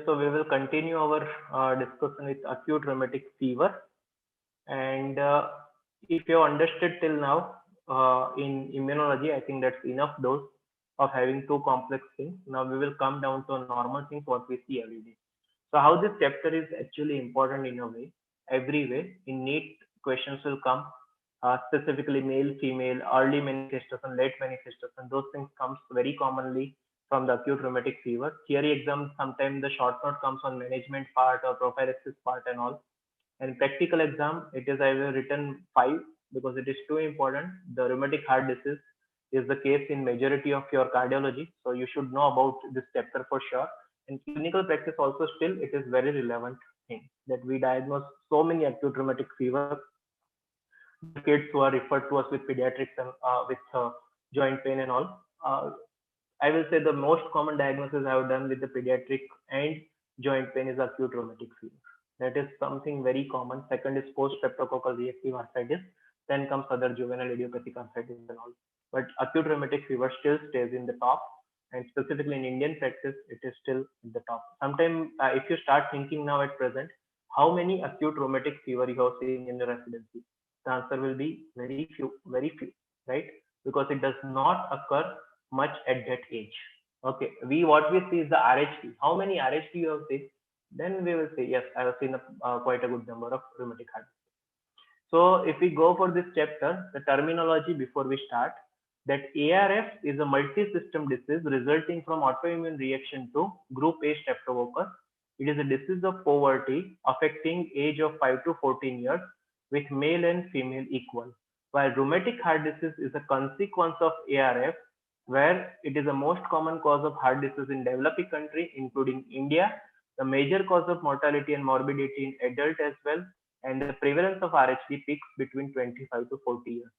so we will continue our discussion with acute rheumatic fever. And if you understood till now in immunology, I think that's enough dose of having two complex things. Now we will come down to normal things what we see every day. So how this chapter is actually important in a way, every way. In NEET questions will come specifically male, female, early manifestation, late manifestation. Those things comes very commonly from the acute rheumatic fever. Theory exams sometimes the short note comes on management part or prophylaxis part and all, and practical exam, it is I will written five because it is too important. The rheumatic heart disease is the case in majority of your cardiology, so you should know about this chapter for sure. In clinical practice also still it is very relevant thing that we diagnose so many acute rheumatic fever. The kids who are referred to us with pediatrics and with joint pain and all. I will say the most common diagnosis I have done with the pediatric and joint pain is acute rheumatic fever. That is something very common. Second is post-streptococcal reactive arthritis. Then comes other juvenile idiopathic arthritis and all. But acute rheumatic fever still stays in the top. And specifically in Indian practice, it is still in the top. Sometimes if you start thinking now at present, how many acute rheumatic fever you have seen in your residency? The answer will be very few, right? Because it does not occur much at that age. Okay, we what we see is the RHT. How many RHT you have seen? Then we will say yes, I have seen quite a good number of rheumatic heart. So if we go for this chapter, the terminology before we start, that ARF is a multi-system disease resulting from autoimmune reaction to group A streptococcus. It is a disease of poverty affecting age of 5 to 14 years with male and female equal. While rheumatic heart disease is a consequence of ARF, where it is the most common cause of heart disease in developing country, including India, the major cause of mortality and morbidity in adult as well, and the prevalence of RHD peaks between 25 to 40 years.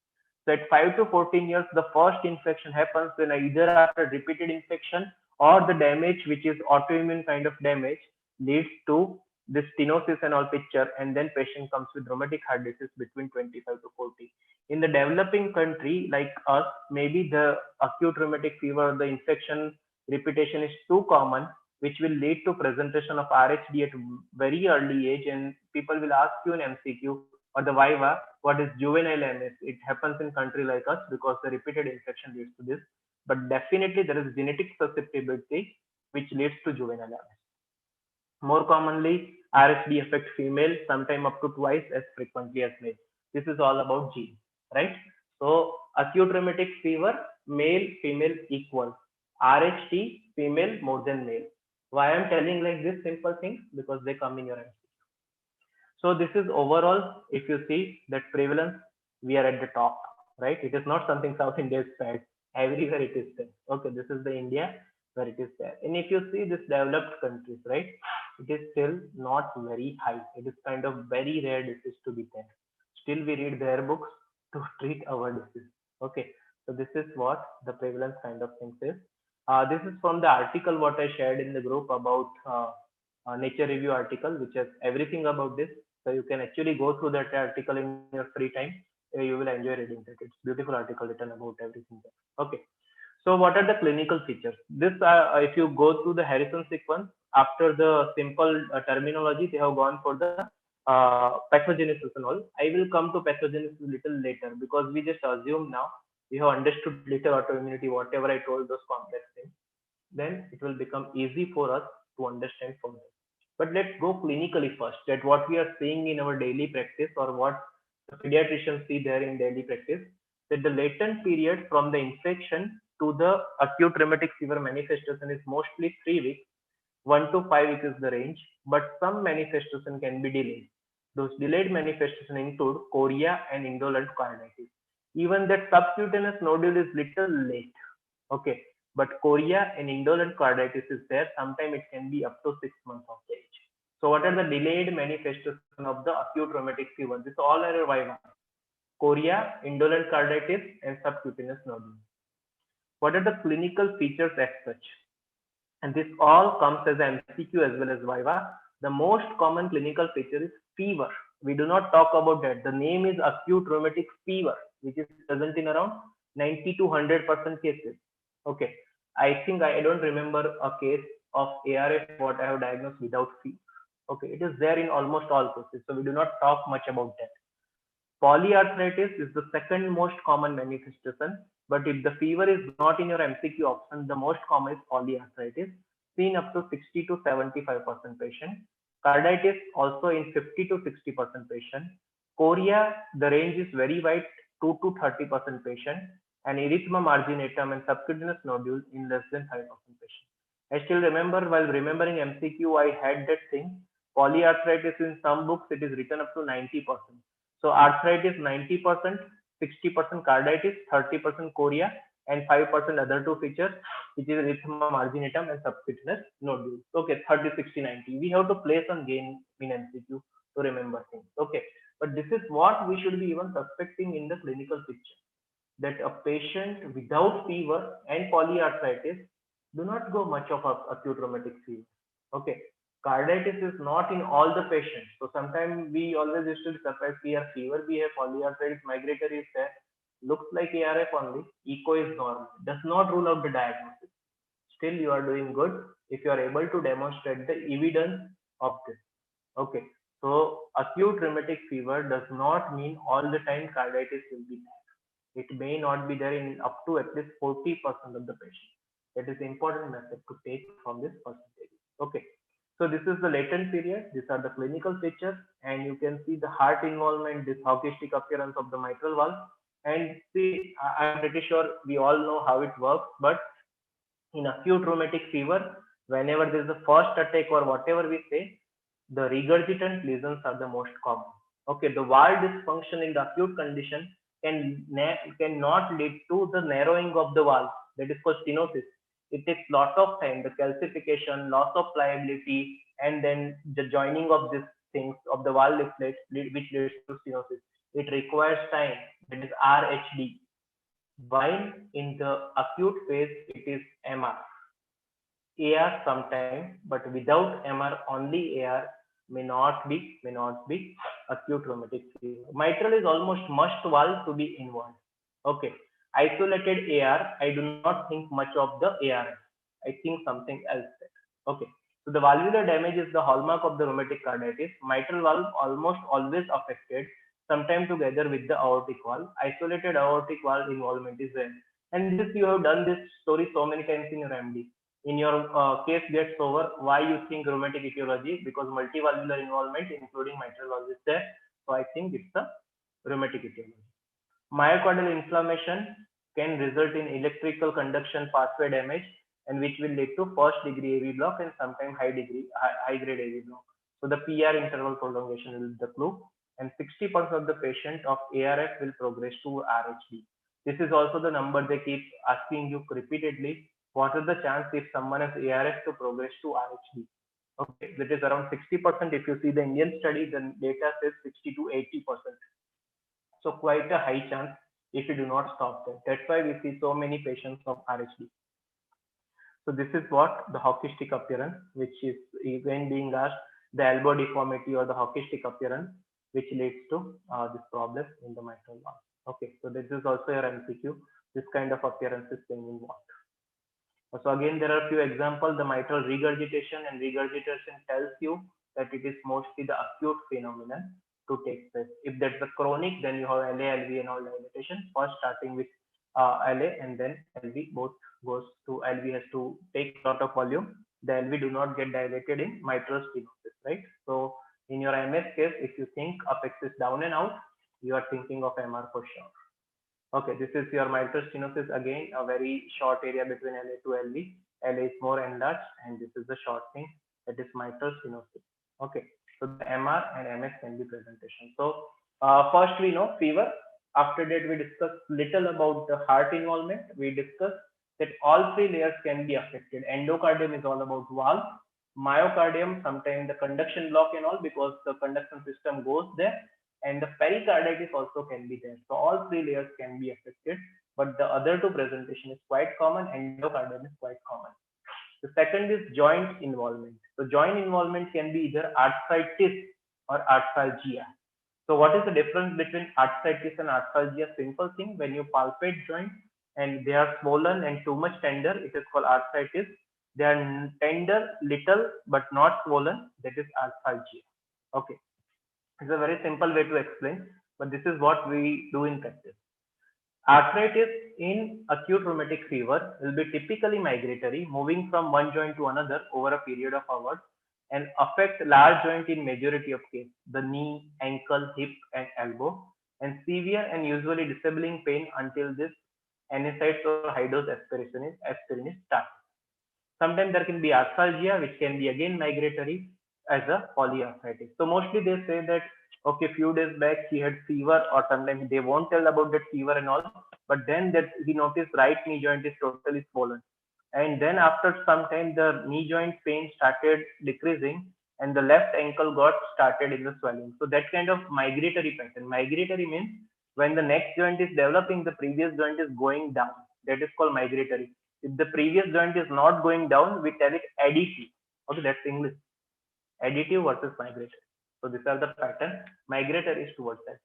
So at 5 to 14 years, the first infection happens when either after repeated infection or the damage, which is autoimmune kind of damage, leads to this stenosis and all picture, and then patient comes with rheumatic heart disease between 25 to 40. In the developing country like us, maybe the acute rheumatic fever, the infection repetition is too common, which will lead to presentation of RHD at very early age, and people will ask you in MCQ or the Viva, what is juvenile MS? It happens in country like us because the repeated infection leads to this. But definitely there is genetic susceptibility which leads to juvenile MS. More commonly, RSD affect female, sometime up to twice as frequently as male. This is all about gene, right? So acute rheumatic fever, male, female equal. RHT, female more than male. Why I'm telling like this simple thing? Because they come in your MC. So this is overall, if you see that prevalence, we are at the top, right? It is not something South India is bad. Everywhere it is there. Okay, this is the India where it is there. And if you see this developed countries, right? It is still not very high. It is kind of very rare disease to be there. Still we read their books to treat our disease. Okay, so this is what the prevalence kind of things is. This is from the article what I shared in the group about Nature Review article, which has everything about this. So you can actually go through that article in your free time. You will enjoy reading that. It's beautiful article written about everything there. Okay. So what are the clinical features? This, if you go through the Harrison sequence, after the simple terminology, they have gone for the pathogenesis and all. I will come to pathogenesis a little later because we just assume now we have understood little autoimmunity, whatever I told those complex things. Then it will become easy for us to understand further. But let's go clinically first. That what we are seeing in our daily practice or what the pediatricians see there in daily practice, that the latent period from the infection to the acute rheumatic fever manifestation is mostly 3 weeks. 1 to 5 weeks is the range, but some manifestation can be delayed. Those delayed manifestations include chorea and indolent carditis. Even that subcutaneous nodule is little late. Okay, but chorea and indolent carditis is there. Sometimes it can be up to 6 months of age. So what are the delayed manifestation of the acute rheumatic fever? This all are Viva. Chorea, indolent carditis, and subcutaneous nodule. What are the clinical features as such? And this all comes as MCQ as well as Viva. The most common clinical feature is fever. We do not talk about that. The name is acute rheumatic fever, which is present in around 90 to 100% cases. Okay, I think I don't remember a case of ARF what I have diagnosed without fever. Okay, it is there in almost all cases, so we do not talk much about that. Polyarthritis is the second most common manifestation, but if the fever is not in your MCQ option, the most common is polyarthritis, seen up to 60 to 75% patient. Carditis also in 50 to 60% patient. Chorea, the range is very wide, 2 to 30% patient, and erythema marginatum and subcutaneous nodules in less than 5% patient. I still remember while remembering MCQ, I had that thing. Polyarthritis in some books, it is written up to 90%. So arthritis 90%, 60% carditis, 30% chorea, and 5% other two features, which is erythema marginatum and subcutaneous nodules. Okay, 30, 60, 90. We have to play some game in MCQ to remember things. Okay, but this is what we should be even suspecting in the clinical picture, that a patient without fever and polyarthritis do not go much of acute rheumatic fever. Okay, carditis is not in all the patients. So sometimes we always used to be surprised, we have fever, we have polyarthritis, migratory is there, looks like ARF only, echo is normal, does not rule out the diagnosis. Still you are doing good if you are able to demonstrate the evidence of this. Okay, so acute rheumatic fever does not mean all the time carditis will be there. It may not be there in up to at least 40% of the patients. That is important method to take from this percentage. Okay, so this is the latent period. These are the clinical features, and you can see the heart involvement, this hockey stick appearance of the mitral valve. And see, I'm pretty sure we all know how it works, but in acute rheumatic fever, whenever there is a first attack or whatever we say, the regurgitant lesions are the most common. Okay, the valve dysfunction in the acute condition cannot lead to the narrowing of the valve. That is called stenosis. It takes lot of time, the calcification, loss of pliability, and then the joining of these things of the valve leaflets, which leads to stenosis. It requires time. That is RHD. While in the acute phase, it is MR. AR sometimes, but without MR, only AR may not be acute rheumatic fever. Mitral is almost must valve to be involved. Okay, isolated AR, I do not think much of the ARS. I think something else there. Okay, so the valvular damage is the hallmark of the rheumatic carditis. Mitral valve almost always affected, sometimes together with the aortic valve. Isolated aortic valve involvement is there. And this you have done this story so many times in your MD. In your case gets over, why you think rheumatic etiology? Because multivalvular involvement including mitral valve is there. So I think it's the rheumatic etiology. Myocardial inflammation can result in electrical conduction pathway damage, and which will lead to first degree AV block and sometimes high grade AV block. So the PR interval prolongation will be the clue, and 60% of the patient of ARF will progress to RHD. This is also the number they keep asking you repeatedly. What is the chance if someone has ARF to progress to RHD? Okay, that is around 60%. If you see the Indian study, the data says 60 to 80%. So quite a high chance if you do not stop that. That's why we see so many patients of RHD. So this is what the hockey stick appearance, which is when being asked, the elbow deformity or the hockey stick appearance, which leads to this problem in the mitral valve. Okay, so this is also your MCQ. This kind of appearance is seen in what? So again, there are a few examples. The mitral regurgitation, and regurgitation tells you that it is mostly the acute phenomenon to take place. If that's the chronic, then you have LA, LV, and all dilatation. First starting with LA, and then LV both goes to LV has to take a lot of volume. The LV do not get dilated in mitral stenosis, right? So in your MS case, if you think apex is down and out, you are thinking of MR for sure. Okay, this is your mitral stenosis, again a very short area between LA to LV. LA is more enlarged, and this is the short thing, that is mitral stenosis. Okay, so the MR and MS can be presentation. So first we know fever. After that we discuss little about the heart involvement. We discuss that all three layers can be affected. Endocardium is all about valve. Myocardium, sometimes the conduction block and all, because the conduction system goes there. And the pericarditis also can be there. So all three layers can be affected, but the other two presentation is quite common. Endocardium is quite common. The second is joint involvement. So joint involvement can be either arthritis or arthralgia. So what is the difference between arthritis and arthralgia? Simple thing, when you palpate joint and they are swollen and too much tender, it is called arthritis. They are tender, little, but not swollen. That is arthalgia. Okay, it's a very simple way to explain, but this is what we do in practice. Arthritis in acute rheumatic fever will be typically migratory, moving from one joint to another over a period of hours and affect large joint in majority of cases, the knee, ankle, hip, and elbow, and severe and usually disabling pain until this NSAIDs or high dose aspirin is started. Sometimes there can be arthalgia, which can be again migratory as a polyarthritis. So mostly they say that okay, few days back he had fever, or sometimes they won't tell about that fever and all, but then that he noticed right knee joint is totally swollen, and then after some time the knee joint pain started decreasing, and the left ankle got started in the swelling. So that kind of migratory pattern. Migratory means when the next joint is developing, the previous joint is going down. That is called migratory. If the previous joint is not going down, we tell it additive. Okay, that's English. Additive versus migratory. So these are the pattern. Migratory is towards that.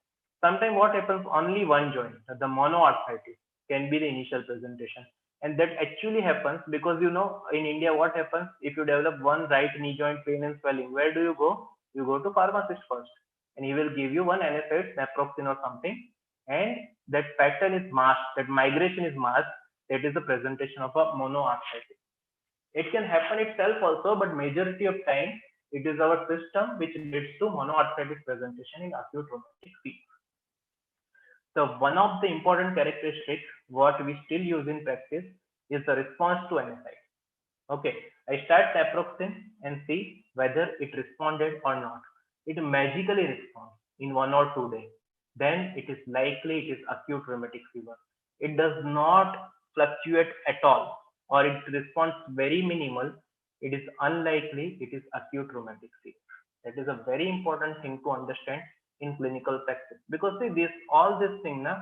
Sometimes what happens, only one joint, the monoarthritis can be the initial presentation. And that actually happens because in India what happens if you develop one right knee joint pain and swelling, where do you go? You go to pharmacist first, and he will give you one NSAID, naproxen or something, and that pattern is masked, that migration is masked. That is the presentation of a monoarthritis. It can happen itself also, but majority of time it is our system which leads to monoarthritis presentation in acute rheumatic fever. So one of the important characteristics what we still use in practice is the response to NSAID. Okay, I start naproxen and see whether it responded or not. It magically responds in 1 or 2 days. Then it is likely it is acute rheumatic fever. It does not fluctuate at all, or its response very minimal. It is unlikely it is acute rheumatic fever. That is a very important thing to understand in clinical practice, because see this all this thing na,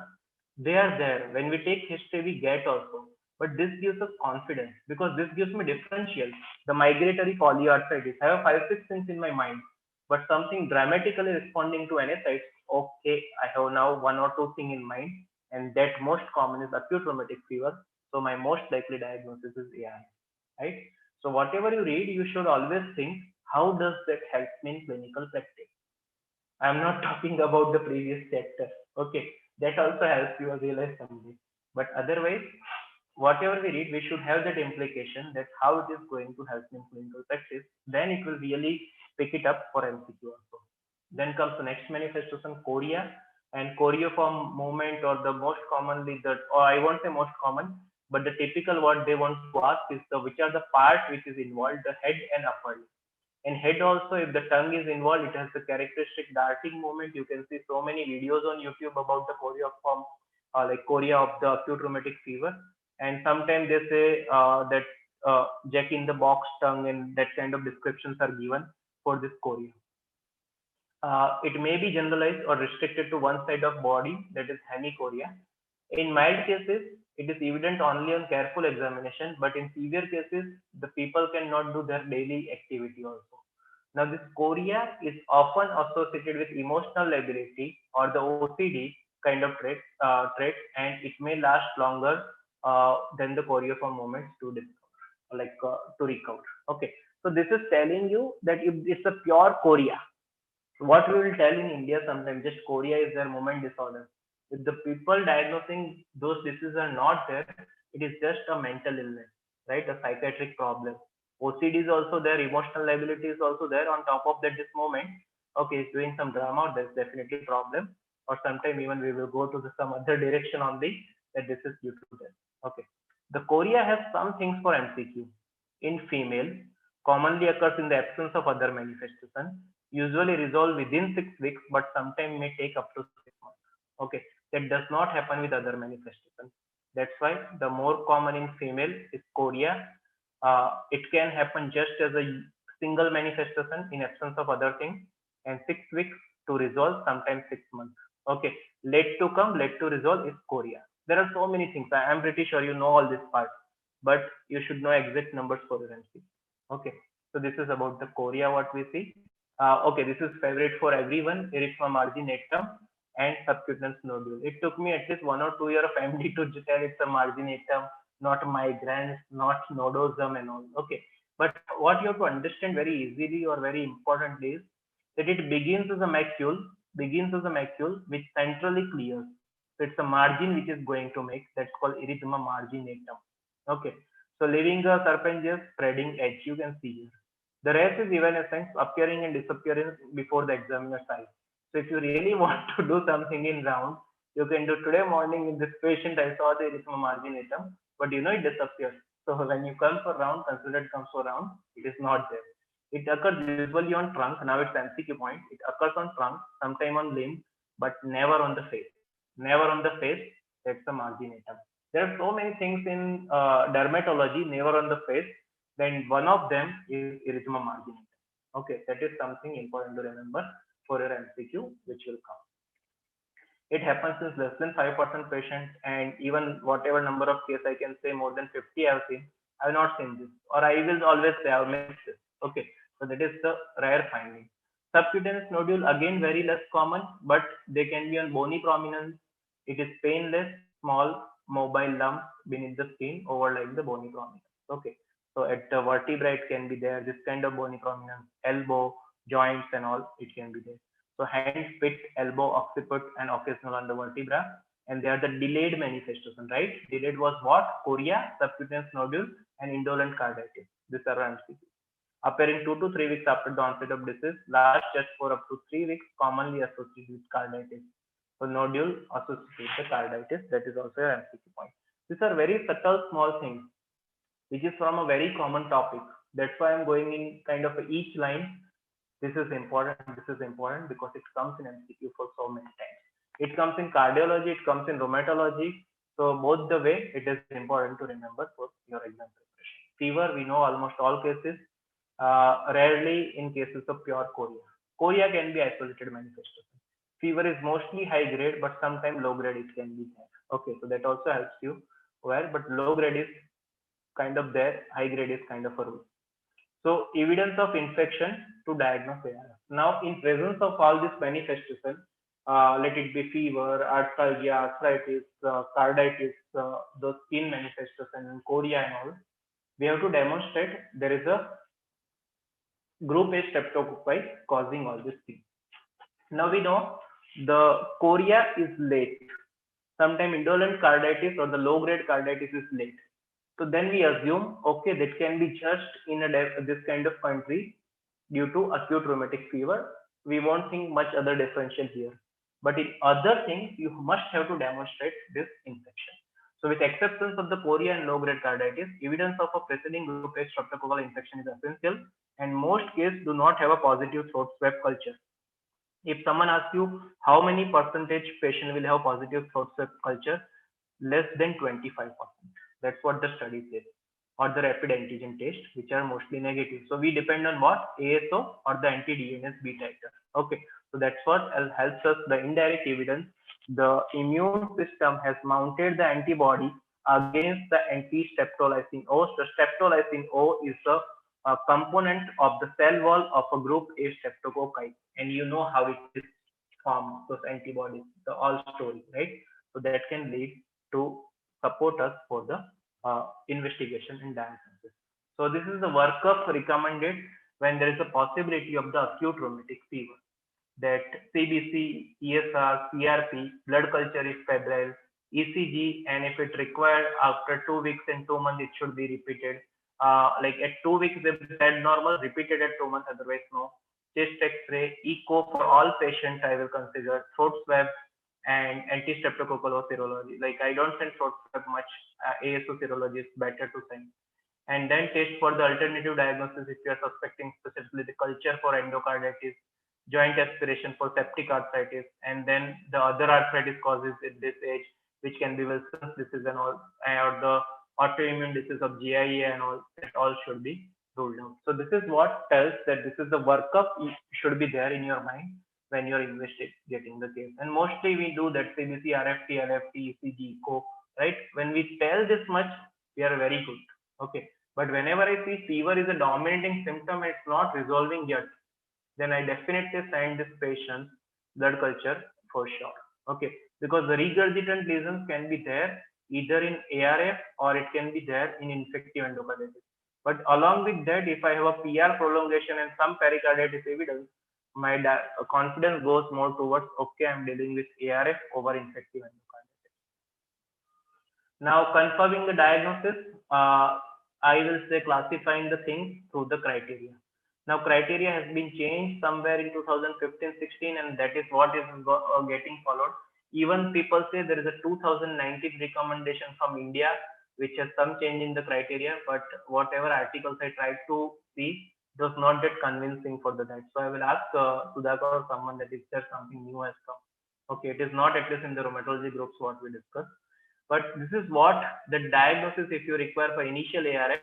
they are there. When we take history, we get also, but this gives us confidence because this gives me differential. The migratory polyarthritis, I have 5 6 things in my mind, but something dramatically responding to NSAIDs. Okay, I have now 1 or 2 things in mind, and that most common is acute rheumatic fever. So my most likely diagnosis is AI, right? So whatever you read, you should always think, how does that help me in clinical practice? I'm not talking about the previous chapter. Okay, that also helps you realize something. But otherwise, whatever we read, we should have that implication that how it is going to help in clinical practice. Then it will really pick it up for MCQ also. Then comes the next manifestation, chorea, and choreoform movement, or the most commonly that, or I won't say most common, but the typical what they want to ask is the which are the parts which is involved, the head and upper lip. In head also, if the tongue is involved, it has the characteristic darting movement. You can see so many videos on YouTube about the chorea form, like chorea of the acute rheumatic fever. And sometimes they say that jack in the box tongue, and that kind of descriptions are given for this chorea. It may be generalized or restricted to one side of body, that is hemichorea. In mild cases, it is evident only on careful examination, but in severe cases, the people cannot do their daily activity also. Now, this chorea is often associated with emotional lability or the OCD kind of trait, and it may last longer than the choreoform moments to discover, like to recover. Okay, so this is telling you that if it's a pure chorea, what we will tell in India sometimes, just chorea is their movement disorder. If the people diagnosing those diseases are not there, it is just a mental illness, right? A psychiatric problem. OCD is also there, emotional liability is also there. On top of that, this moment, okay, is doing some drama, there's definitely problem. Or sometime even we will go to some other direction on the that this is due to that. Okay. The chorea has some things for MCQ. In female, commonly occurs in the absence of other manifestation, usually resolve within 6 weeks, but sometimes may take up to 6 months. Okay, that does not happen with other manifestations. That's why the more common in female is chorea. It can happen just as a single manifestation in absence of other things, and 6 weeks to resolve, sometimes 6 months. Okay, late to come, late to resolve is chorea. There are so many things. I am pretty sure you know all this part, but you should know exact numbers for your MC. Okay, so this is about the chorea what we see. Okay, this is favorite for everyone, erythema marginatum and subcutaneous nodule. It took me at least 1 or 2 years of MD to tell it's a marginatum not migraines, not nodosum and all. Okay. But what you have to understand very easily or very importantly is that it begins as a macule which centrally clears. So it's a margin which is going to make, that's called erythema marginatum. Okay. So leaving a serpenteous spreading edge, you can see here. The rest is evanescence, appearing and disappearing before the examiner's eyes. So if you really want to do something in round, you can do today morning in this patient, I saw the erythema marginatum, but it disappears. So when you come for round, consider it comes for round, it is not there. It occurs usually on trunk. Now it's MCQ point. It occurs on trunk, sometime on limb, but never on the face. Never on the face. That's the marginatum. There are so many things in dermatology, never on the face. Then one of them is erythema marginatum. Okay, that is something important to remember for your MCQ, which will come. It happens in less than 5% patients, and even whatever number of cases I can say more than 50 I've seen, I've not seen this, or I will always say I've missed this. Okay, so that is the rare finding. Subcutaneous nodule again very less common, but they can be on bony prominence. It is painless, small, mobile lumps beneath the skin overlying the bony prominence. Okay, so at the vertebra it can be there. This kind of bony prominence, elbow, joints, and all it can be there. So hand, pit, elbow, occiput, and occasional on the vertebra. And they are the delayed manifestation, right? Delayed was what? Chorea, subcutaneous nodule, and indolent carditis. These are MCQ. Appearing 2 to 3 weeks after the onset of disease, last just for up to 3 weeks, commonly associated with carditis. So nodule associated with the carditis, that is also an MCQ point. These are very subtle small things, which is from a very common topic. That's why I'm going in kind of each line. This is important because it comes in MCQ for so many times. It comes in cardiology, it comes in rheumatology. So both the way, it is important to remember for your exam preparation. Fever, we know almost all cases, rarely in cases of pure chorea. Chorea can be isolated manifestation. Fever is mostly high grade, but sometimes low grade it can be there. Okay, so that also helps you well, but low grade is kind of there, high grade is kind of a rule. So evidence of infection to diagnose ARF. Now, in presence of all this manifestation, let it be fever, arthralgia, arthritis, carditis, the skin manifestation, and chorea and all, we have to demonstrate there is a group A streptococci causing all these things. Now we know the chorea is late. Sometimes indolent carditis or the low grade carditis is late. So then we assume, okay, that can be just in this kind of country due to acute rheumatic fever. We won't think much other differential here. But in other things, you must have to demonstrate this infection. So with exceptions of the chorea and low-grade carditis, evidence of a preceding group A streptococcal infection is essential, and most cases do not have a positive throat swab culture. If someone asks you how many percentage patient will have positive throat swab culture, less than 25%. That's what the study says. Or the rapid antigen test, which are mostly negative. So we depend on what? ASO or the anti-DNase B titer. Okay, so that's what helps us, the indirect evidence. The immune system has mounted the antibody against the anti-streptolysin O. So streptolysin O is a component of the cell wall of a group A streptococci, and you know how it is formed, those antibodies, the all story, right? So that can lead to support us for the investigation and diagnosis. So this is the workup recommended when there is a possibility of the acute rheumatic fever. That CBC, ESR, CRP, blood culture is febrile, ECG, and if it required after 2 weeks and 2 months, it should be repeated. Like at 2 weeks, if it's normal, repeated at 2 months, otherwise no. Chest X-ray, echo for all patients, I will consider. Throat swab, and anti-streptococcal serology. Like I don't send throat swab much. ASO serology is better to send. And then test for the alternative diagnosis if you are suspecting specifically the culture for endocarditis, joint aspiration for septic arthritis, and then the other arthritis causes at this age, which can be Wilson's disease and all, or the autoimmune disease of GIA and all, that all should be ruled out. So this is what tells that this is the workup should be there in your mind when you're investigating the case. And mostly we do that CBC, RFT, LFT, ECG, ECO, right? When we tell this much, we are very good. Okay. But whenever I see fever is a dominating symptom, it's not resolving yet, then I definitely send this patient blood culture for sure. Okay. Because the regurgitant lesions can be there either in ARF or it can be there in infective endocarditis. But along with that, if I have a PR prolongation and some pericarditis evidence, my confidence goes more towards, okay, I'm dealing with ARF over infective endocarditis. Now, confirming the diagnosis, I will say classifying the things through the criteria. Now, criteria has been changed somewhere in 2015-16, and that is what is getting followed. Even people say there is a 2019 recommendation from India, which has some change in the criteria, but whatever articles I tried to see, it was not that convincing for the that. So I will ask Sudhakar or someone that if there's something new has come. Okay, it is not at least in the rheumatology groups what we discussed. But this is what the diagnosis, if you require for initial ARF,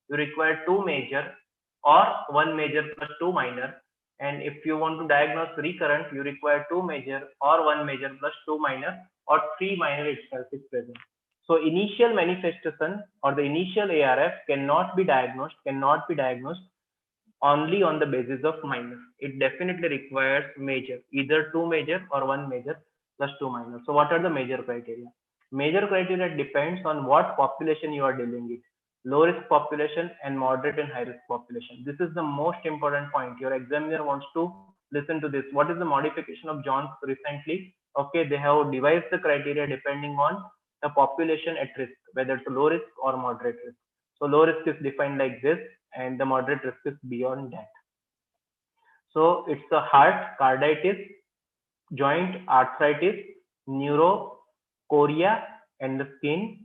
you require two major or one major plus two minor. And if you want to diagnose recurrent, you require two major or one major plus two minor or three minor itself is present. So initial manifestation or the initial ARF cannot be diagnosed only on the basis of minor. It definitely requires major, either two major or one major plus two minor. So what are the major criteria? Major criteria depends on what population you are dealing with. Low risk population and moderate and high risk population. This is the most important point. Your examiner wants to listen to this. What is the modification of John's recently? Okay, they have devised the criteria depending on the population at risk, whether it's low risk or moderate risk. So low risk is defined like this, and the moderate risk is beyond that. So it's the heart, carditis, joint arthritis, neuro, chorea, and the skin,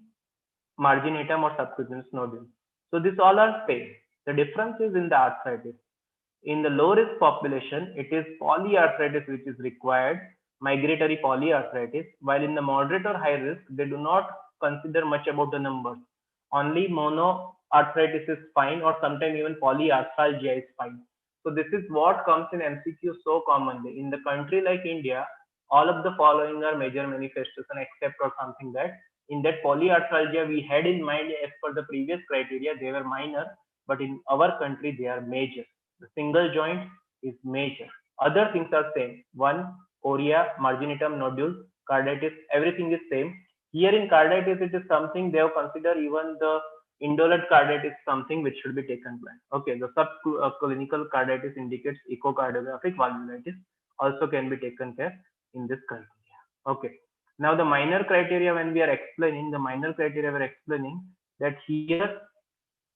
marginatum or subcutaneous nodule. So these all are same. The difference is in the arthritis. In the low risk population, it is polyarthritis which is required, migratory polyarthritis, while in the moderate or high risk, they do not consider much about the numbers. Only monoarthritis is fine, or sometimes even polyarthralgia is fine. So this is what comes in MCQ so commonly. In the country like India, all of the following are major manifestation except or something that in that polyarthralgia we had in mind as per the previous criteria, they were minor, but in our country they are major. The single joint is major. Other things are same. One, chorea, marginatum, nodule, carditis, everything is same. Here in carditis, it is something they have considered even the indolent carditis something which should be taken plan. Okay, the subclinical carditis indicates echocardiographic valvulitis also can be taken care in this criteria. Okay. Now the minor criteria when we are explaining, that here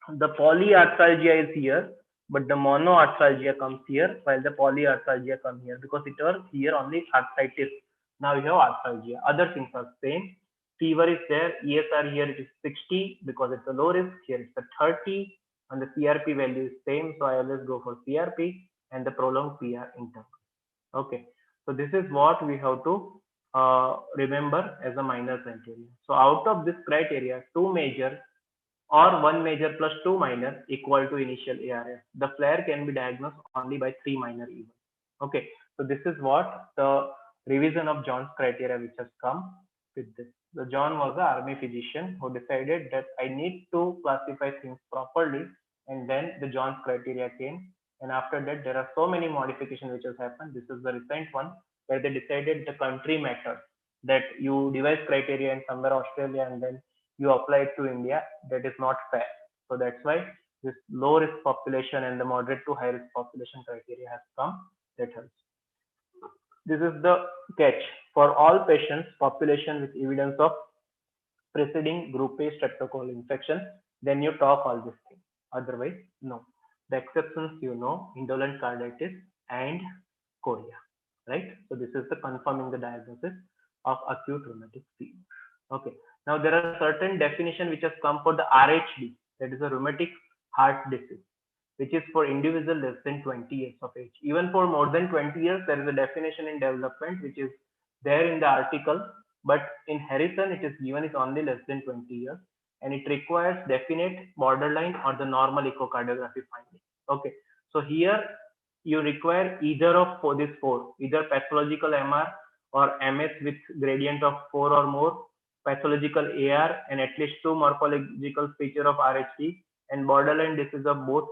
the polyarthralgia is here, but the monoarthralgia comes here, while the polyarthralgia comes here because it was here only arthritis. Now you have arthralgia. Other things are same. Fever is there. ESR here it is 60 because it's a low risk. Here it's a 30, and the CRP value is same. So I always go for CRP and the prolonged PR interval. Okay. So this is what we have to remember as a minor criteria. So out of this criteria, two major or one major plus two minor equal to initial ARF. The flare can be diagnosed only by three minor even. Okay, so this is what the revision of John's criteria which has come with this. So John was the army physician who decided that I need to classify things properly, and then the John's criteria came. And after that, there are so many modifications which has happened. This is the recent one where they decided the country matters, that you devise criteria in somewhere Australia and then you apply it to India. That is not fair. So that's why this low risk population and the moderate to high risk population criteria has come. That helps. This is the catch for all patients, population with evidence of preceding group A streptococcal infection. Then you talk all these things. Otherwise, no. The exceptions you know, indolent carditis and chorea, right? So this is the confirming the diagnosis of acute rheumatic fever. Okay. Now there are certain definition which has come for the RHD, that is a rheumatic heart disease, which is for individual less than 20 years of age. Even for more than 20 years, there is a definition in development which is there in the article, but in Harrison it is given is only less than 20 years, and it requires definite borderline or the normal echocardiography finding. Okay, so here you require either of these four, either pathological MR or MS with gradient of 4 or more, pathological AR, and at least two morphological feature of RHD, and borderline disease of both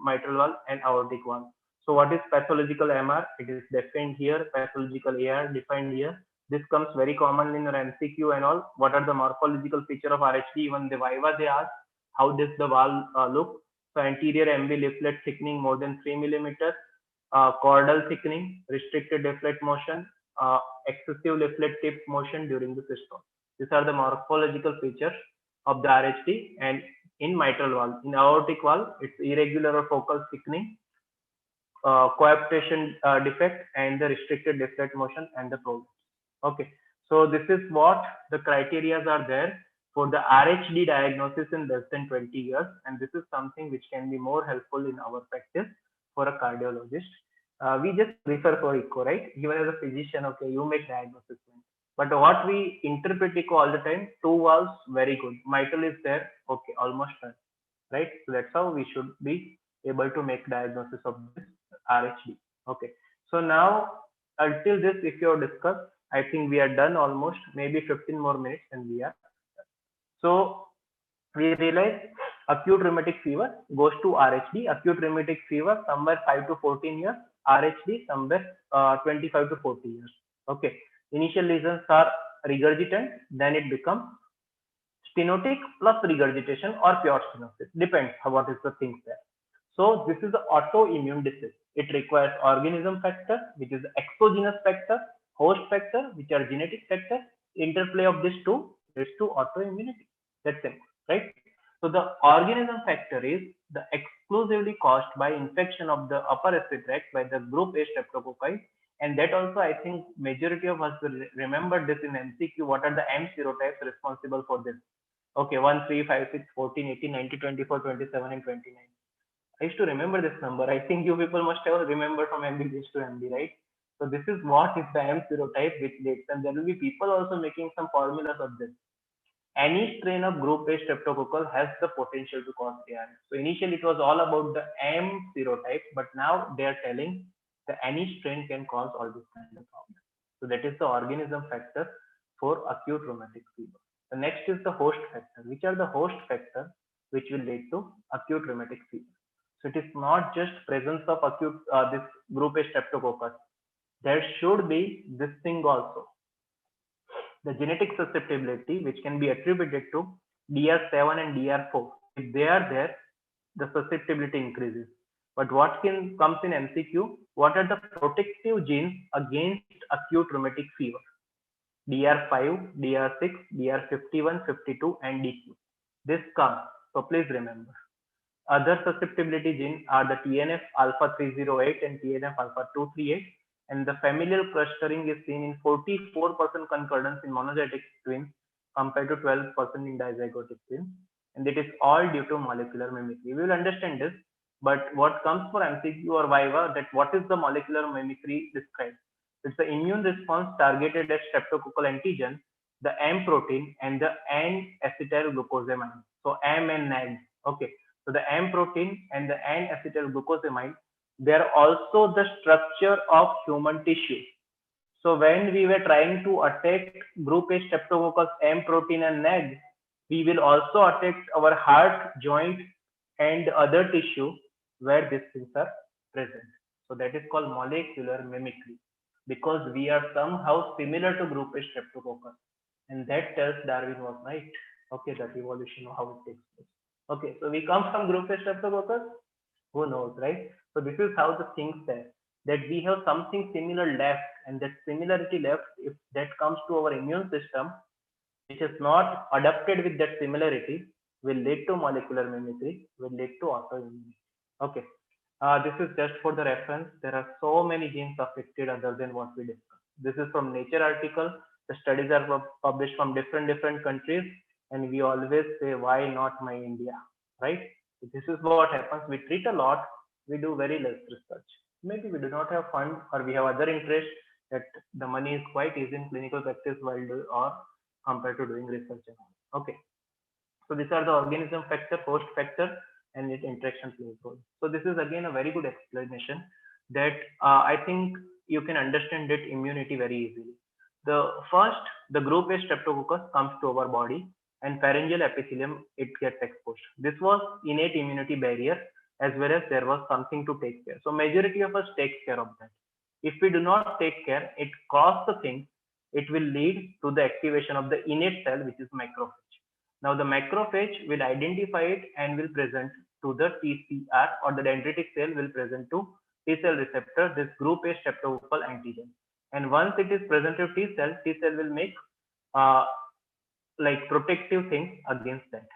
mitral valve and aortic valve. So what is pathological MR? It is defined here. Pathological AR defined here. This comes very common in your MCQ and all. What are the morphological feature of RHD? Even the Viva they ask, how does the valve look? So anterior MV leaflet thickening more than 3 millimeters, caudal thickening, restricted leaflet motion, excessive leaflet tip motion during the systole. These are the morphological features of the RHD. And in mitral valve, in aortic valve, it's irregular or focal thickening, coaptation defect, and the restricted leaflet motion and the problem. Okay, so this is what the criteria are there for the RHD diagnosis in less than 20 years, and this is something which can be more helpful in our practice for a cardiologist. We just prefer for echo, right? Even as a physician, okay, you make diagnosis. But what we interpret echo all the time, two valves, very good. Mitral is there, okay, almost done, right? So that's how we should be able to make diagnosis of this RHD. Okay, so now until this, if you have discussed, I think we are done almost, maybe 15 more minutes and we are done. So we realize acute rheumatic fever goes to RHD, acute rheumatic fever somewhere 5 to 14 years, RHD somewhere 25 to 40 years. Okay, initial lesions are regurgitant, then it becomes stenotic plus regurgitation or pure stenosis, depends on what is the thing there. So this is the autoimmune disease. It requires organism factor, which is the exogenous factor, host factor, which are genetic factors. Interplay of these two leads to autoimmunity. That's it, right? So the organism factor is the exclusively caused by infection of the upper respiratory tract by the group A streptococci, and that also I think majority of us will remember this in MCQ. What are the M serotypes responsible for this? Okay, 1, 3, 5, 6, 14, 18, 19, 24, 27, and 29. I used to remember this number. I think you people must have remembered from MBBS to MD, right? So this is what is the M serotype which leads, and there will be people also making some formulas of this. Any strain of group A streptococcal has the potential to cause ARS. So initially it was all about the M serotype, but now they are telling that any strain can cause all this kind of problems. So that is the organism factor for acute rheumatic fever. The next is the host factor. Which are the host factors which will lead to acute rheumatic fever? So it is not just presence of acute this group A streptococcus. There should be this thing also, the genetic susceptibility, which can be attributed to DR7 and DR4. If they are there, the susceptibility increases. But what comes in MCQ? What are the protective genes against acute rheumatic fever? DR5, DR6, DR51, 52, and DQ. This comes. So please remember. Other susceptibility genes are the TNF alpha 308 and TNF alpha 238, and the familial clustering is seen in 44% concordance in monozygotic twins compared to 12% in dizygotic twins, and it is all due to molecular mimicry. We will understand this, but what comes for MCQ or Viva, that what is the molecular mimicry described? It's the immune response targeted at streptococcal antigen, the M protein, and the N-acetylglucosamine. So M and NAG. Okay. So the M protein and the N-acetylglucosamine, they are also the structure of human tissue. So when we were trying to attack group A streptococcus M protein and NAG, we will also attack our heart, joint, and other tissue where these things are present. So that is called molecular mimicry, because we are somehow similar to group A streptococcus, and that tells Darwin was right. Okay, that evolution of how it takes place. Okay, so we come from group A streptococcus. Who knows, right? So this is how the things there, that we have something similar left, and that similarity left, if that comes to our immune system, which is not adapted with that similarity, will lead to molecular mimicry, will lead to autoimmunity. Okay, this is just for the reference. There are so many genes affected other than what we discussed. This is from Nature article. The studies are published from different countries, and we always say, why not my India, right? This is what happens. We treat a lot, we do very less research. Maybe we do not have fund, or we have other interests, that the money is quite easy in clinical practice while or compared to doing research. Okay, so these are the organism factor, host factor, and its interaction plays role. So this is again a very good explanation that I think you can understand it immunity very easily. The first, the group A streptococcus comes to our body, and pharyngeal epithelium, it gets exposed. This was innate immunity barrier, as well as there was something to take care. So majority of us takes care of that. If we do not take care, it causes the thing it will lead to the activation of the innate cell, which is macrophage. Now the macrophage will identify it and will present to the TCR, or the dendritic cell will present to T cell receptor this group A streptococcal antigen. And once it is present to T cell will make uh, like protective things against that.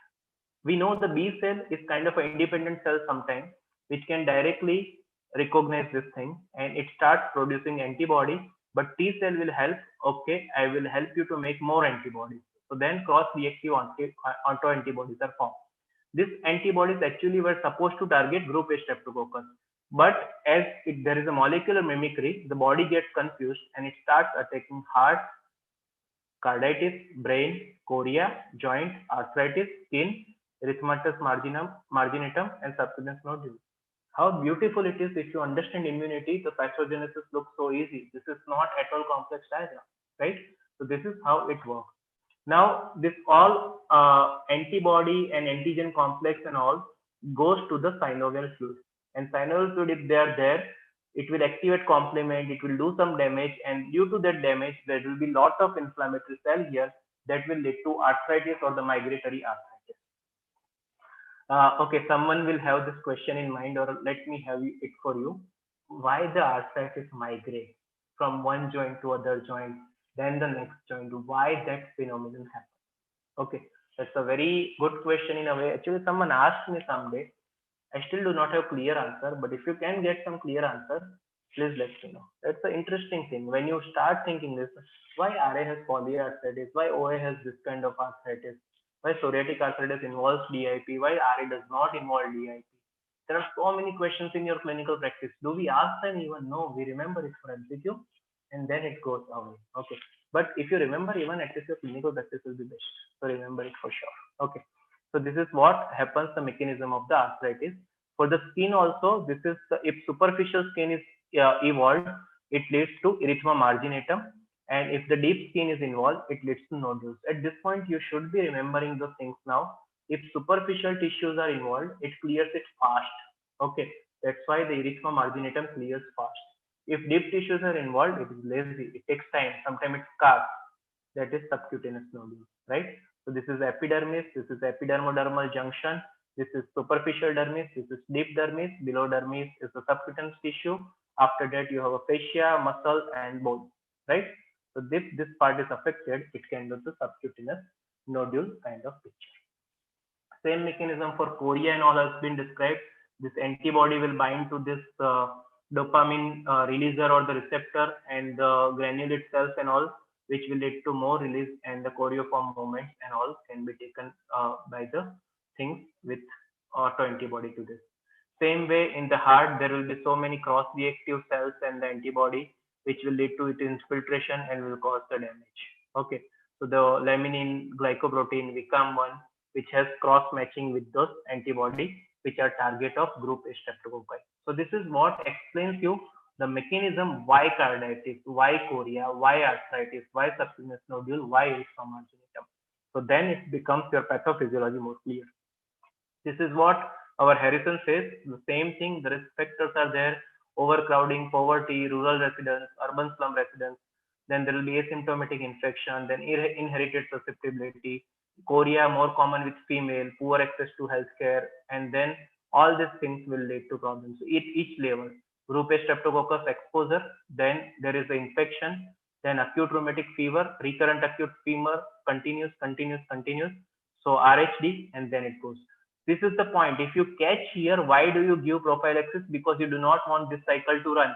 We know the B cell is kind of an independent cell sometimes, which can directly recognize this thing and it starts producing antibody, but T cell will help. Okay, I will help you to make more antibodies. So then cross-reactive autoantibodies are formed. These antibodies actually were supposed to target group A streptococcus, but as there is a molecular mimicry, the body gets confused and it starts attacking heart, carditis, brain, chorea, joint, arthritis, skin, erythematous marginatum, and subcutaneous nodule. How beautiful it is. If you understand immunity, the pathogenesis looks so easy. This is not at all complex diagram, right? So this is how it works. Now, this all antibody and antigen complex and all goes to the synovial fluid. And synovial fluid, if they are there, it will activate complement, it will do some damage, and due to that damage, there will be lot of inflammatory cell here that will lead to arthritis or the migratory arthritis. Okay, someone will have this question in mind, or let me have it for you. Why the arthritis migrate from one joint to other joint, then the next joint? Why that phenomenon happens? Okay, that's a very good question in a way. Actually, someone asked me someday. I still do not have clear answer, but if you can get some clear answer, please let me know. That's an interesting thing. When you start thinking this, why RA has polyarthritis? Why OA has this kind of arthritis? Why psoriatic arthritis involves DIP? Why RA does not involve DIP? There are so many questions in your clinical practice. Do we ask them even? No, we remember it for MCQ and then it goes away. Okay. But if you remember, even at least your clinical practice will be best. So remember it for sure. Okay. So this is what happens, the mechanism of the arthritis. For the skin also, this is if superficial skin is evolved, it leads to erythema marginatum. And if the deep skin is involved, it leads to nodules. At this point, you should be remembering those things now. If superficial tissues are involved, it clears it fast. Okay, that's why the erythema marginatum clears fast. If deep tissues are involved, it is lazy. It takes time. Sometimes it scars. That is subcutaneous nodule, right? So this is epidermis. This is epidermodermal junction. This is superficial dermis. This is deep dermis. Below dermis is the subcutaneous tissue. After that, you have a fascia, muscle, and bone, right? So if this part is affected, it can go to subcutaneous nodule kind of picture. Same mechanism for chorea and all has been described. This antibody will bind to this dopamine releaser or the receptor and the granulate cells and all, which will lead to more release, and the choreoform movements and all can be taken by the things with autoantibody to this. Same way in the heart, there will be so many cross-reactive cells and the antibody, which will lead to its infiltration and will cause the damage. Okay, so the laminin glycoprotein VCAM1, which has cross-matching with those antibody, which are target of group A streptococci. So this is what explains you the mechanism why carditis, why chorea, why arthritis, why subcutaneous nodule, why erythema marginatum. So then it becomes your pathophysiology more clear. This is what our Harrison says. The same thing, the risk factors are there: overcrowding, poverty, rural residents, urban slum residents. Then there will be asymptomatic infection, then inherited susceptibility, chorea more common with female, poor access to healthcare, and then all these things will lead to problems. So each level, group A streptococcus exposure, then there is the infection, then acute rheumatic fever, recurrent acute fever, continuous. So RHD, and then it goes. This is the point. If you catch here, why do you give prophylaxis? Because you do not want this cycle to run.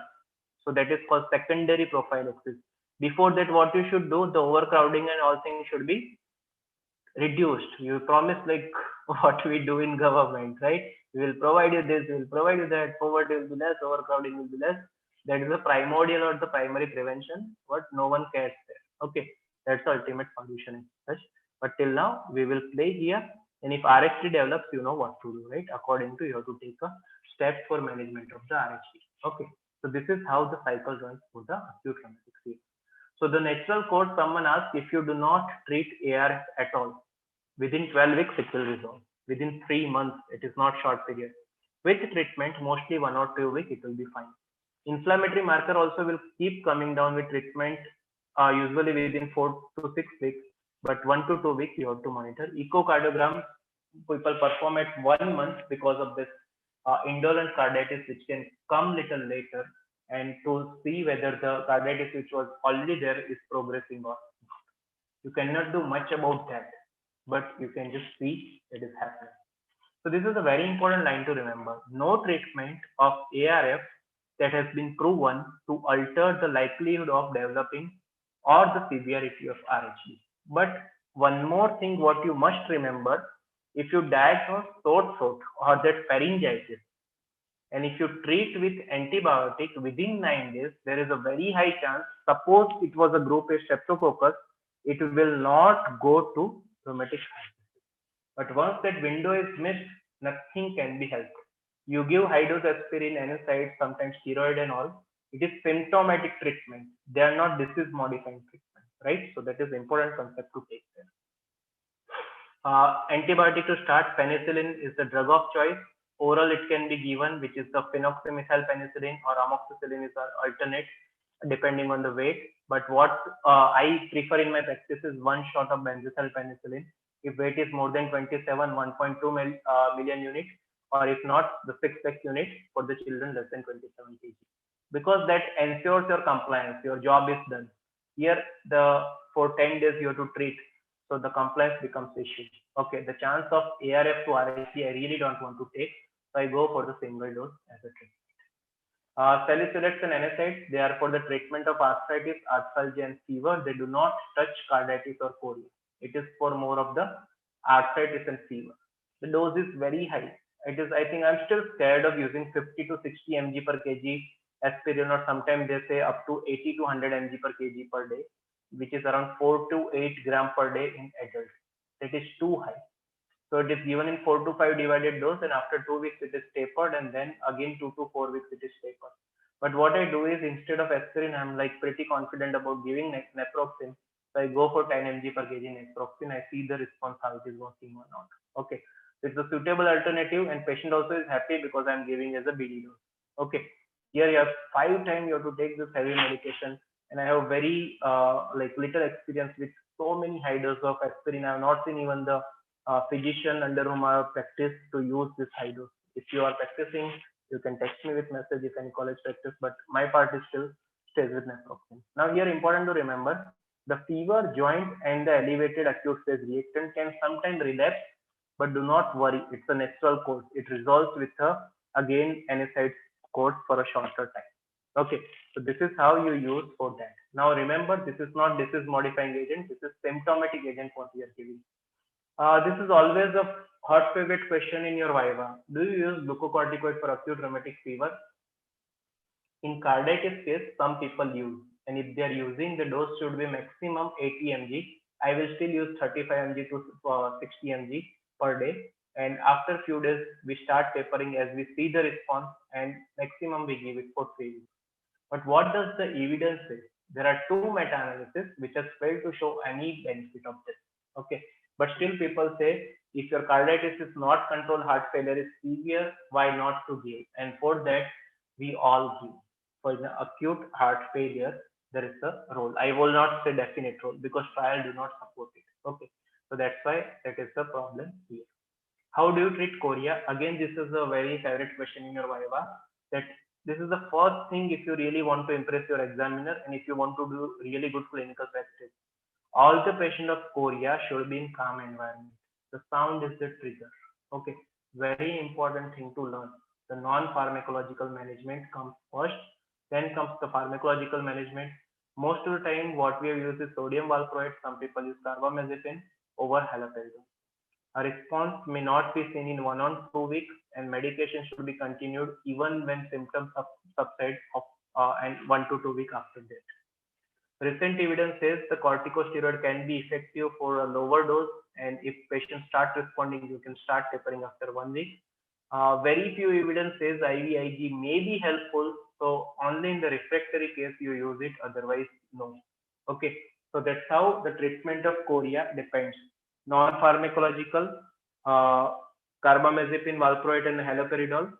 So that is called secondary prophylaxis. Before that, what you should do, the overcrowding and all things should be reduced. You promise, like what we do in government, right? We will provide you this, we will provide you that, poverty will be less, overcrowding will be less. That is the primordial or the primary prevention, but no one cares there. Okay, that's the ultimate solution as such. But till now, we will play here. And if RHD develops, you know what to do, right? According to you have to take a step for management of the RHD. Okay, so this is how the cycle runs for the acute rheumatic fever. So the natural course, someone asked, if you do not treat ARS at all, within 12 weeks it will resolve. Within 3 months, it is not short period. With treatment, mostly 1 or 2 weeks, it will be fine. Inflammatory marker also will keep coming down with treatment. usually within 4 to 6 weeks, but 1 to 2 weeks you have to monitor. Echocardiogram people perform at 1 month because of this indolent carditis, which can come little later, and to see whether the carditis which was already there is progressing or not. You cannot do much about that, but you can just see it is happening. So this is a very important line to remember. No treatment of ARF that has been proven to alter the likelihood of developing or the severity of RHD. But one more thing what you must remember, if you diagnose sore throat or that pharyngitis, and if you treat with antibiotic within 9 days, there is a very high chance, suppose it was a group A streptococcus, it will not go to rheumatic arthritis. But once that window is missed, nothing can be helped. You give high dose aspirin, NSAID, sometimes steroid and all. It is symptomatic treatment. They are not disease modifying treatment, right? So that is important concept to take there. Antibiotic to start, penicillin is the drug of choice. Oral it can be given, which is the phenoxymethyl penicillin, or amoxicillin is our alternate, depending on the weight. But what I prefer in my practice is one shot of benzyl penicillin. If weight is more than 27, 1.2 million units, or if not, the 6x unit for the children less than 27 kg. Because that ensures your compliance, your job is done. Here, for 10 days you have to treat, so the compliance becomes issue. Okay, the chance of ARF to RHD I really don't want to take, so I go for the single dose as a treatment. Salicylates and NSAIDs, they are for the treatment of arthritis, arthralgia, and fever. They do not touch carditis or chorea. It is for more of the arthritis and fever. The dose is very high. It is, I think I'm still scared of using 50 to 60 mg per kg aspirin, or sometimes they say up to 80 to 100 mg per kg per day, which is around 4 to 8 gram per day in adults. That is too high. So it is given in 4 to 5 divided dose, and after 2 weeks it is tapered, and then again 2 to 4 weeks it is tapered. But what I do is, instead of aspirin, I'm like pretty confident about giving naproxen. So I go for 10 mg per kg naproxen. I see the response, how it is working or not. Okay. So it's a suitable alternative, and patient also is happy because I'm giving as a BD dose. Okay. Here you have 5 times you have to take this heavy medication, and I have very little experience with so many high doses of aspirin. I have not seen even the physician under whom I have practiced to use this high dose. If you are practicing, you can text me with message, you can college practice, but my part is still stays with naproxen. Now here important to remember, the fever, joint, and the elevated acute phase reactant can sometimes relapse, but do not worry, it's a natural course. It resolves with again NSAID course for a shorter time. Okay, so this is how you use for that. Now remember, this is not disease modifying agent, this is symptomatic agent what we are giving. This is always a hot favorite question in your Viva. Do you use glucocorticoid for acute rheumatic fever? In carditis case, some people use, and if they are using, the dose should be maximum 80 mg. I will still use 35 mg to 60 mg per day. And after few days, we start tapering as we see the response, and maximum we give it for 3 weeks. But what does the evidence say? There are 2 meta-analyses which has failed to show any benefit of this. Okay, but still people say, if your carditis is not controlled, heart failure is severe, why not to give? And for that, we all give. For the acute heart failure, there is a role. I will not say definite role because trial do not support it. Okay, so that's why that is the problem here. How do you treat chorea? Again, this is a very favorite question in your Viva. That this is the first thing if you really want to impress your examiner, and if you want to do really good clinical practice. All the patient of chorea should be in calm environment. The sound is the trigger. Okay, very important thing to learn. The non-pharmacological management comes first, then comes the pharmacological management. Most of the time, what we have used is sodium valproate. Some people use carbamazepine over haloperidol. A response may not be seen in 1 or 2 weeks, and medication should be continued even when symptoms subside and 1 to 2 weeks after that. Recent evidence says the corticosteroid can be effective for a lower dose, and if patients start responding, you can start tapering after 1 week. Very few evidence says IVIG may be helpful, so only in the refractory case you use it, otherwise no. Okay, so that's how the treatment of chorea depends. Non-pharmacological, carbamazepine, valproate, and haloperidol,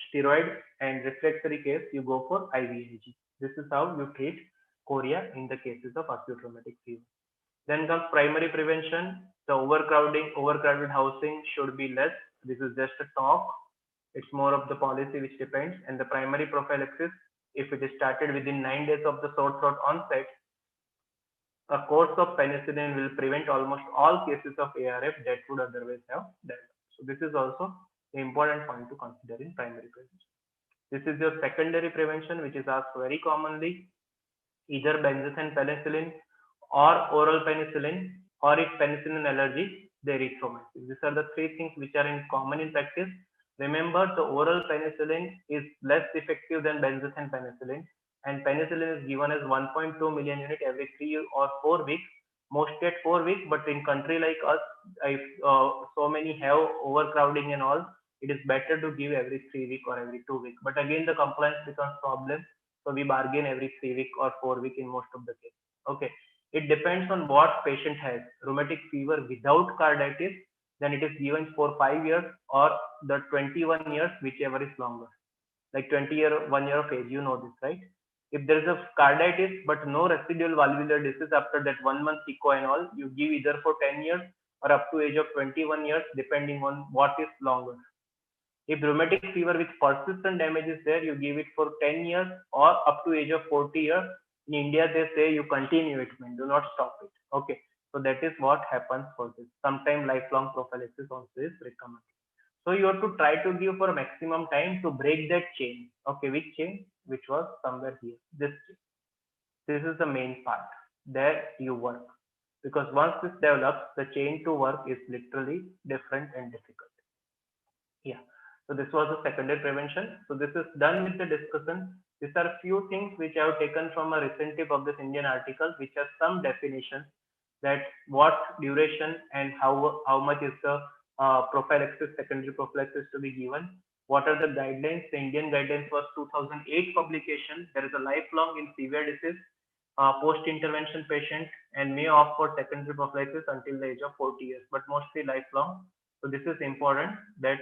steroid, and refractory case you go for IVIG. This is how you treat chorea in the cases of acute rheumatic fever. Then comes primary prevention. The overcrowded housing should be less. This is just a talk. It's more of the policy which depends. And the primary prophylaxis, if it is started within 9 days of the sore throat onset, a course of penicillin will prevent almost all cases of ARF that would otherwise have died. So this is also an important point to consider in primary prevention. This is your secondary prevention, which is asked very commonly, either benzathine penicillin or oral penicillin, or if penicillin allergy, erythromycin. These are the three things which are in common in practice. Remember, the oral penicillin is less effective than benzathine penicillin, and penicillin is given as 1.2 million unit every 3 or 4 weeks, mostly at 4 weeks. But in country like us, if so many have overcrowding and all, it is better to give every 3 weeks or every 2 weeks. But again, the compliance becomes problem, so we bargain every 3 weeks or 4 weeks in most of the cases. Okay, it depends on what patient has. Rheumatic fever without carditis, then it is given for 5 years or the 21 years, whichever is longer. Like 1 year of age, you know this, right? If there is a carditis but no residual valvular disease after that 1 month echo and all, you give either for 10 years or up to age of 21 years, depending on what is longer. If rheumatic fever with persistent damage is there, you give it for 10 years or up to age of 40 years. In India, they say you continue it, man, do not stop it. Okay, so that is what happens for this. Sometimes lifelong prophylaxis also is recommended. So you have to try to give for maximum time to break that chain. Okay, which chain? Which was somewhere here. This chain. This is the main part. There you work. Because once this develops, the chain to work is literally different and difficult. Yeah. So this was the secondary prevention. So this is done with the discussion. These are few things which I have taken from a recently published Indian article, which has some definitions that what duration and how much is the prophylaxis, secondary prophylaxis to be given. What are the guidelines? The Indian guidelines was 2008 publication. There is a lifelong in severe disease, post-intervention patient, and may opt for secondary prophylaxis until the age of 40 years, but mostly lifelong. So this is important that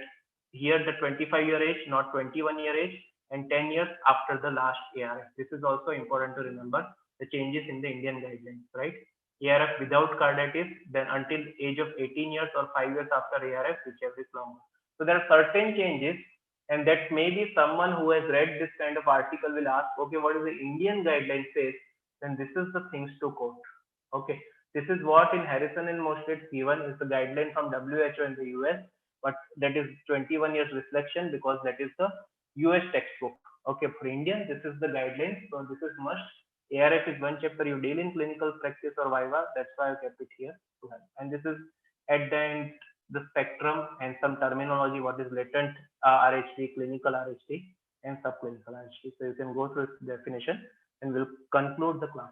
here the 25-year age, not 21-year age, and 10 years after the last ARF. This is also important to remember the changes in the Indian guidelines, right? ARF without carditis, then until age of 18 years or 5 years after ARF, whichever is longer. So there are certain changes, and that maybe someone who has read this kind of article will ask, okay, what is the Indian guideline says? Then this is the things to quote. Okay, this is what in Harrison and Mostert given is the guideline from WHO in the US, but that is 21 years reflection because that is the US textbook. Okay, for India, this is the guideline. So this is must. ARF is one chapter you deal in clinical practice or viva. That's why I kept it here to have. And this is at the end the spectrum and some terminology. What is latent RHD, clinical RHD, and subclinical RHD. So you can go through its definition, and we'll conclude the class.